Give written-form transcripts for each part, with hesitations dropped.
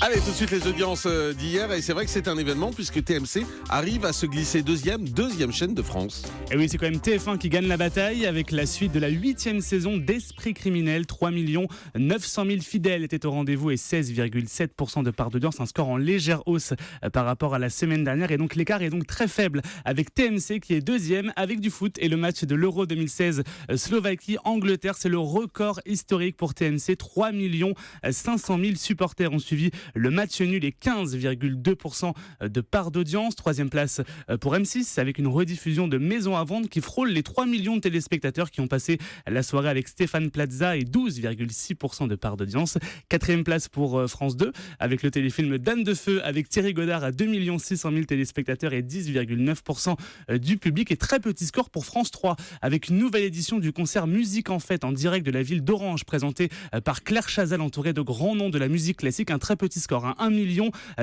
Allez, tout de suite les audiences d'hier. Et c'est vrai que c'est un événement puisque TMC arrive à se glisser deuxième chaîne de France. Et oui, c'est quand même TF1 qui gagne la bataille avec la suite de la 8e saison d'Esprit criminel. 3 900 000 fidèles étaient au rendez-vous et 16,7% de part d'audience. Un score en légère hausse par rapport à la semaine dernière. Et donc l'écart est donc très faible avec TMC qui est deuxième avec du foot et le match de l'Euro 2016 Slovaquie-Angleterre. C'est le record historique pour TMC. 3 500 000 supporters ont suivi le match nul et 15,2% de part d'audience. Troisième place pour M6 avec une rediffusion de Maison à vendre qui frôle les 3 millions de téléspectateurs qui ont passé la soirée avec Stéphane Plaza et 12,6% de part d'audience. Quatrième place pour France 2 avec le téléfilm Dan de Feu avec Thierry Godard à 2 600 000 téléspectateurs et 10,9% du public. Et très petit score pour France 3 avec une nouvelle édition du concert Musique en Fête en direct de la ville d'Orange présenté par Claire Chazal entouré de grands noms de la musique classique. Un très petit score, 1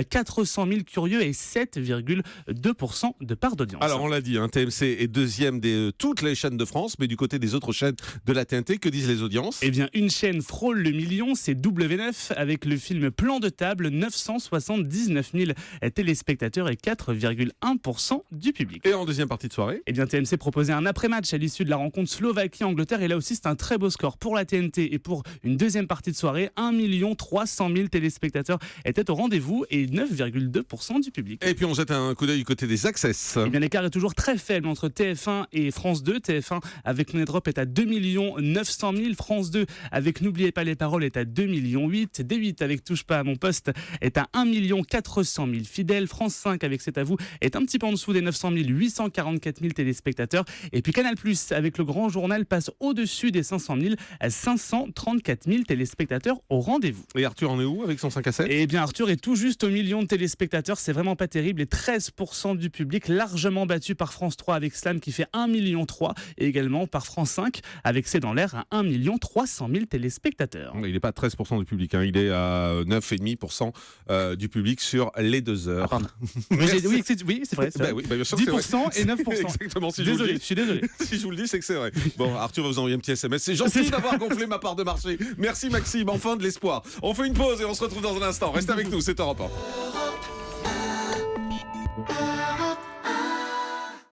400 000 curieux et 7,2% de part d'audience. Alors on l'a dit, TMC est deuxième de toutes les chaînes de France, mais du côté des autres chaînes de la TNT, que disent les audiences ? Eh bien, une chaîne frôle le million, c'est W9 avec le film Plan de table, 979 000 téléspectateurs et 4,1% du public. Et en deuxième partie de soirée ? Eh bien, TMC proposait un après-match à l'issue de la rencontre Slovaquie-Angleterre et là aussi c'est un très beau score pour la TNT et pour une deuxième partie de soirée, 1 300 000 téléspectateurs étaient au rendez-vous et 9,2% du public. Et puis on jette un coup d'œil du côté des access. Eh bien, l'écart est toujours très faible entre TF1 et France 2. TF1 avec Money Drop est à 2 900 000. France 2 avec N'oubliez pas les paroles est à 2 millions 8. D8 avec Touche pas à mon poste est à 1 400 000 fidèles. France 5 avec C'est à vous est un petit peu en dessous des 900 000, 844 000 téléspectateurs. Et puis Canal Plus avec le grand journal passe au-dessus des 500 000 à 534 000 téléspectateurs au rendez-vous. Et Arthur en est où avec son 5 à 7 ? Eh bien Arthur est tout juste au million de téléspectateurs, c'est vraiment pas terrible et 13% du public largement battu par France 3 avec Slam qui fait 1,3 million et également par France 5 avec C'est dans l'air à 1 300 000 téléspectateurs. Il n'est pas à 13% du public, il est à 9,5% du public sur les 2 heures. Ah, oui, c'est vrai. Oui, bien sûr 10% et 9%. Exactement, si Je suis désolé. Si je vous le dis, c'est que c'est vrai. Bon, Arthur va vous envoyer un petit SMS. C'est gentil d'avoir gonflé ma part de marché. Merci Maxime, enfin de l'espoir. On fait une pause et on se retrouve dans un instant. Restez avec nous, c'est Europe 1.